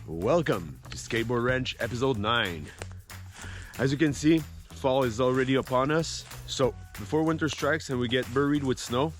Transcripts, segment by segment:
Welcome to Skateboard Wrench episode 9. As you can see, fall is already upon us, so before winter strikes and we get buried with snow,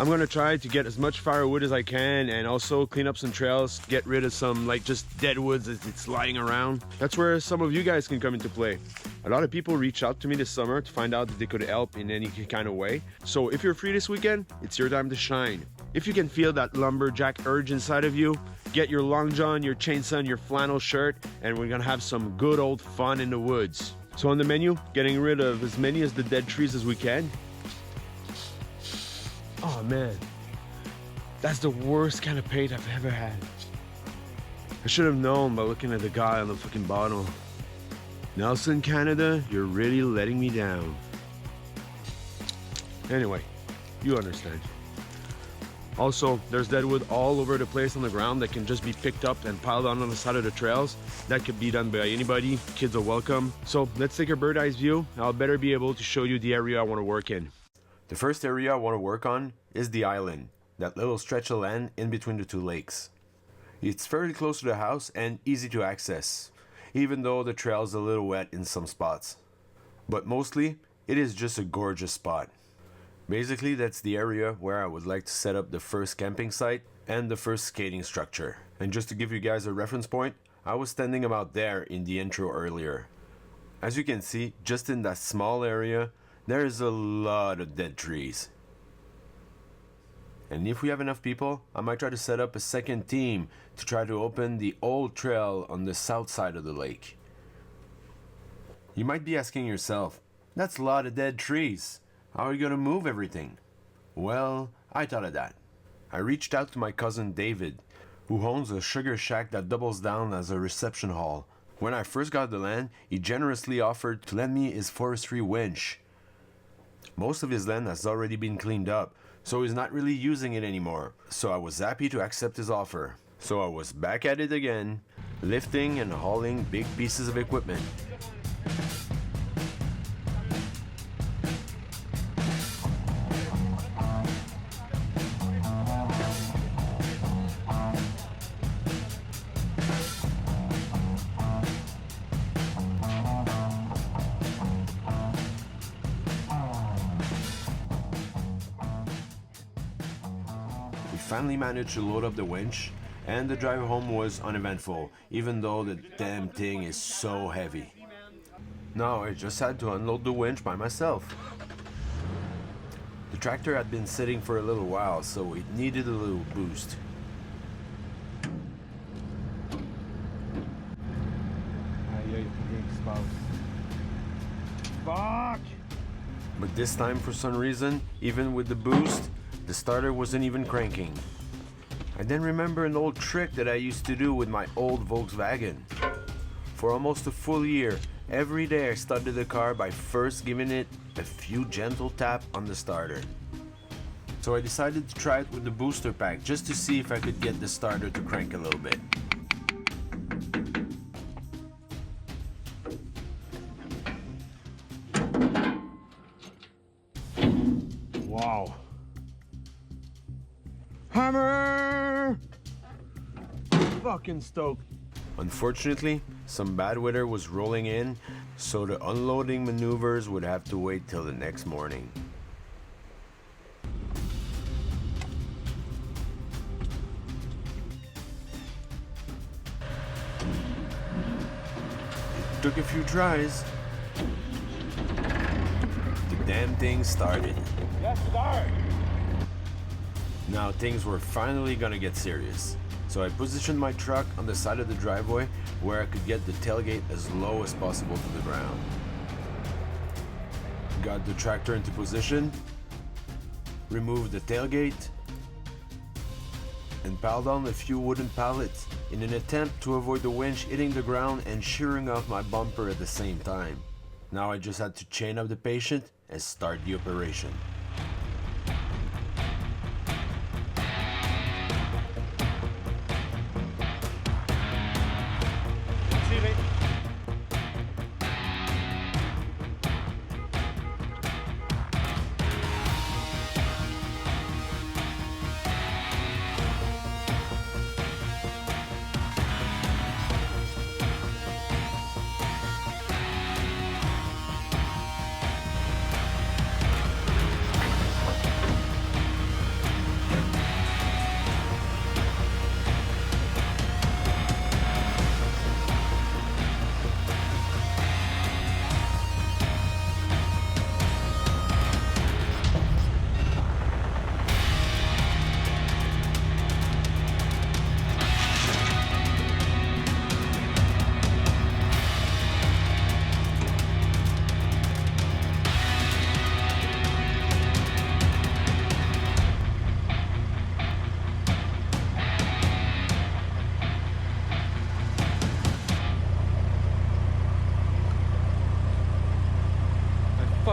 I'm gonna try to get as much firewood as I can and also clean up some trails, get rid of some just dead woods as it's lying around. That's where some of you guys can come into play. A lot of people reached out to me this summer to find out if they could help in any kind of way. So if you're free this weekend, it's your time to shine. If you can feel that lumberjack urge inside of you, get your long john, your chainsaw, and your flannel shirt, and we're gonna have some good old fun in the woods. So on the menu, getting rid of as many of the dead trees as we can. Oh man, that's the worst kind of paint I've ever had. I should have known by looking at the guy on the fucking bottle. Nelson, Canada, you're really letting me down. Anyway, you understand. Also, there's deadwood all over the place on the ground that can just be picked up and piled on the side of the trails. That could be done by anybody. Kids are welcome. So let's take a bird's eye view. I'll better be able to show you the area I want to work in. The first area I want to work on is the island, that little stretch of land in between the two lakes. It's fairly close to the house and easy to access, even though the trail is a little wet in some spots. But mostly, it is just a gorgeous spot. Basically, that's the area where I would like to set up the first camping site and the first skating structure. And just to give you guys a reference point, I was standing about there in the intro earlier. As you can see, just in that small area, there is a lot of dead trees. And if we have enough people, I might try to set up a second team to try to open the old trail on the south side of the lake. You might be asking yourself, that's a lot of dead trees. How are you going to move everything? Well, I thought of that. I reached out to my cousin David, who owns a sugar shack that doubles down as a reception hall. When I first got the land, he generously offered to lend me his forestry winch. Most of his land has already been cleaned up, so he's not really using it anymore. So I was happy to accept his offer. So I was back at it again, lifting and hauling big pieces of equipment. Finally managed to load up the winch, and the drive home was uneventful, even though the damn thing is so heavy. Now I just had to unload the winch by myself. The tractor had been sitting for a little while, so it needed a little boost. Fuck! But this time, for some reason, even with the boost, the starter wasn't even cranking. I then remember an old trick that I used to do with my old Volkswagen. For almost a full year, every day I started the car by first giving it a few gentle taps on the starter. So I decided to try it with the booster pack just to see if I could get the starter to crank a little bit. Wow. Hammer! Fucking stoked. Unfortunately, some bad weather was rolling in, so the unloading maneuvers would have to wait till the next morning. It took a few tries. The damn thing started. Yes, start! Now things were finally gonna get serious. So I positioned my truck on the side of the driveway where I could get the tailgate as low as possible to the ground. Got the tractor into position, removed the tailgate, and piled on a few wooden pallets in an attempt to avoid the winch hitting the ground and shearing off my bumper at the same time. Now I just had to chain up the patient and start the operation.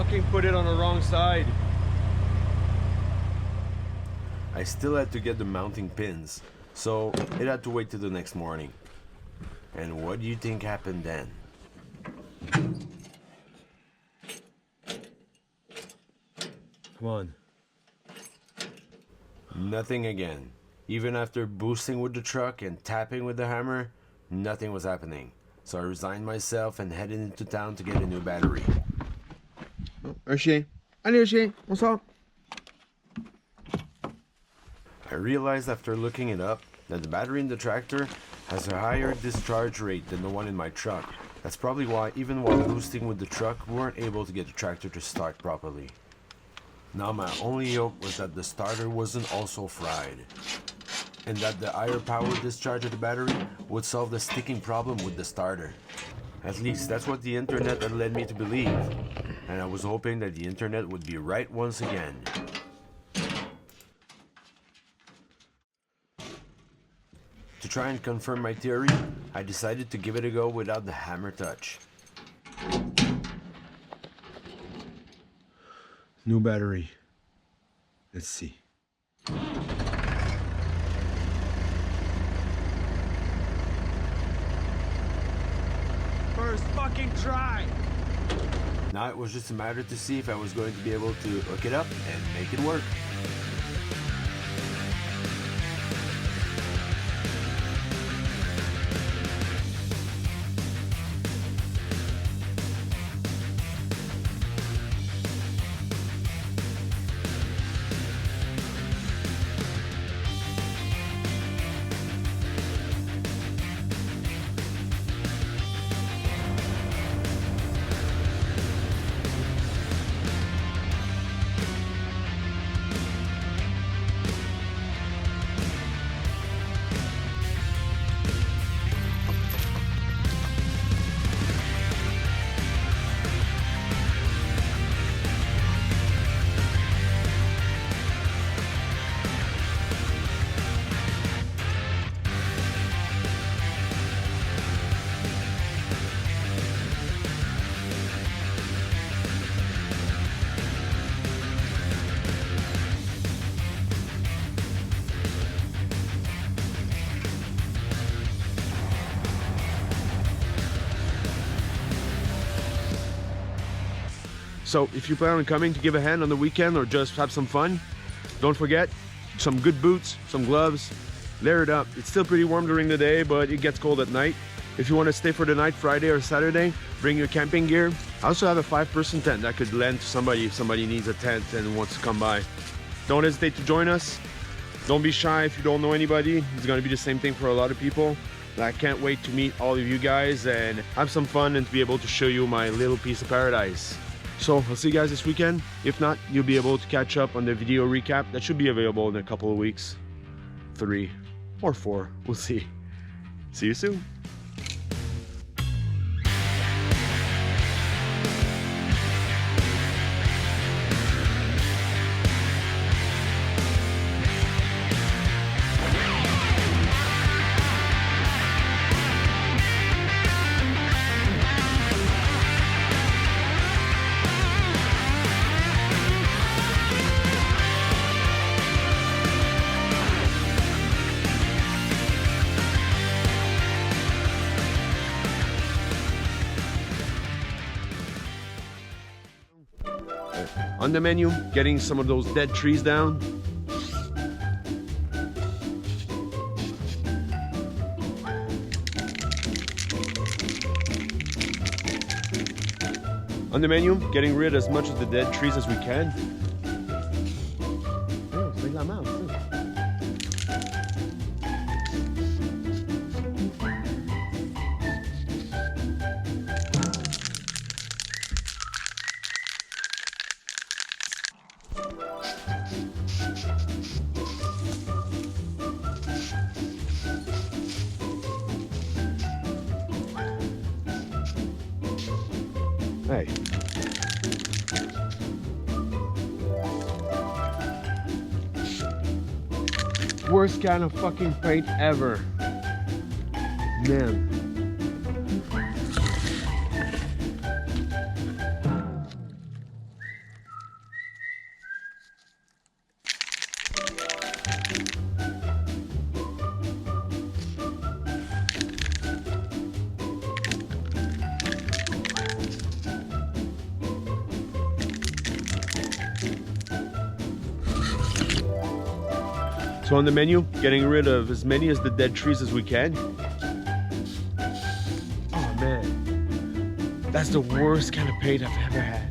fucking put it on the wrong side. I still had to get the mounting pins, so it had to wait till the next morning. And what do you think happened then? Come on. Nothing again. Even after boosting with the truck and tapping with the hammer, nothing was happening. So I resigned myself and headed into town to get a new battery. Un chien. Allez, un chien. On sort. I realized after looking it up that the battery in the tractor has a higher discharge rate than the one in my truck. That's probably why even while boosting with the truck, we weren't able to get the tractor to start properly. Now my only hope was that the starter wasn't also fried, and that the higher power discharge of the battery would solve the sticking problem with the starter. At least that's what the internet had led me to believe, and I was hoping that the internet would be right once again. To try and confirm my theory, I decided to give it a go without the hammer touch. New battery. Let's see. First fucking try! Now it was just a matter to see if I was going to be able to hook it up and make it work. So if you plan on coming to give a hand on the weekend or just have some fun, don't forget some good boots, some gloves, layer it up. It's still pretty warm during the day, but it gets cold at night. If you want to stay for the night, Friday or Saturday, bring your camping gear. I also have a 5-person tent that could lend to somebody if somebody needs a tent and wants to come by. Don't hesitate to join us. Don't be shy if you don't know anybody. It's going to be the same thing for a lot of people. I can't wait to meet all of you guys and have some fun and to be able to show you my little piece of paradise. So I'll see you guys this weekend. If not, you'll be able to catch up on the video recap that should be available in a couple of weeks. 3 or 4, we'll see. See you soon. On the menu, getting some of those dead trees down. On the menu, getting rid as much of the dead trees as we can. Oh, c'est la merde, ça. Hey. Worst kind of fucking paint ever. Man. So on the menu, getting rid of as many as the dead trees as we can. Oh man, that's the worst kind of paint I've ever had.